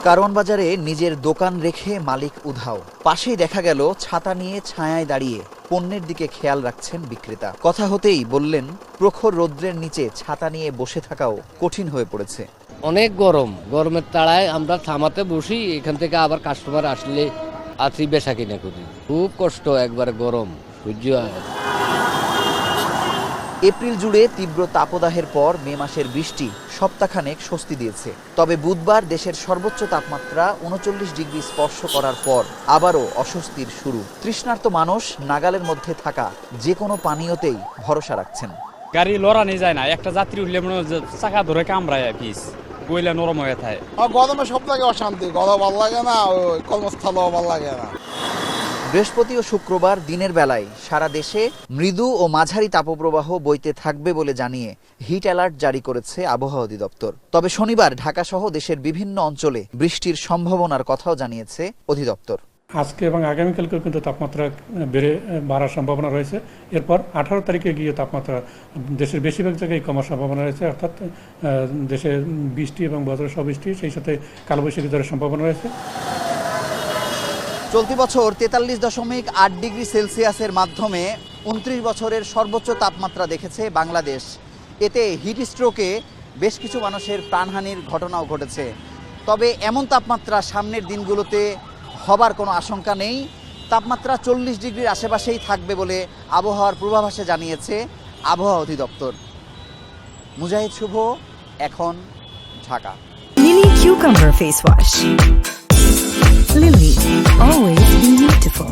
কারওয়ান বাজারে নিজের দোকান রেখে মালিক উধাও। পাশেই দেখা গেল ছাতা নিয়ে ছায়ায় দাঁড়িয়ে পণ্যের দিকে খেয়াল রাখছেন বিক্রেতা। কথা হতেই বললেন, প্রখর রৌদ্রের নিচে ছাতা নিয়ে বসে থাকাও কঠিন হয়ে পড়েছে। অনেক গরম, গরমের তাড়ায় আমরা থামাতে বসি, এখান থেকে আবার কাস্টমার আসলে আছি বেচা কিনা করি। খুব কষ্ট, একবার গরম সহ্য হয়। এপ্রিল জুড়ে তীব্র তাপদাহের পর মে মাসের বৃষ্টি সপ্তাহখানেক স্বস্তি দিয়েছে। তবে বুধবার দেশের সর্বোচ্চ তাপমাত্রা ৩৯ ডিগ্রি স্পর্শ করার পর আবারও অস্বস্তির শুরু। তৃষ্ণার্ত মানুষ নাগালের মধ্যে থাকা যে কোনো পানীয়তেই ভরসা রাখছেন। গাড়ি লড়ানি যায় না, একটা যাত্রী উঠলে মনে হয় চাকা ধরে কামড়ায় পিস বইলে নরম হয়ে থাকে। গরমে সব জায়গায় অশান্তি, গরম ভালো লাগে না, কর্মস্থলও ভালো লাগে না। বৃহস্পতি ও শুক্রবার দিনের বেলায় সারা দেশে মৃদু ও মাঝারি তাপপ্রবাহ বইতে থাকবে বলে জানিয়ে হিট অ্যালার্ট জারি করেছে আবহাওয়া অধিদপ্তর। তবে শনিবার ঢাকাসহ দেশের বিভিন্ন অঞ্চলে বৃষ্টির সম্ভাবনার কথাও জানিয়েছে অধিদপ্তর। আজকে এবং আগামীকালকেও কিন্তু তাপমাত্রা বাড়ার সম্ভাবনা রয়েছে। এরপর 18 তারিখে গিয়ে তাপমাত্রা দেশের বেশিরভাগ জায়গায় কমার সম্ভাবনা রয়েছে, অর্থাৎ দেশে বৃষ্টি এবং বজ্রসহ বৃষ্টি, সেই সাথে কালবৈশাখী ঝড়ের সম্ভাবনা রয়েছে। চলতি বছর 43.8 ডিগ্রি সেলসিয়াসের মাধ্যমে 29 বছরের সর্বোচ্চ তাপমাত্রা দেখেছে বাংলাদেশ। এতে হিট স্ট্রোকে বেশ কিছু মানুষের প্রাণহানির ঘটনাও ঘটেছে। তবে এমন তাপমাত্রা সামনের দিনগুলোতে হবার কোনো আশঙ্কা নেই। তাপমাত্রা 40 ডিগ্রির আশেপাশেই থাকবে বলে আবহাওয়ার পূর্বাভাসে জানিয়েছে আবহাওয়া অধিদপ্তর। মুজাহিদ শুভ, এখন Dhaka. Lily Cucumber Face Wash. Lily, always be beautiful.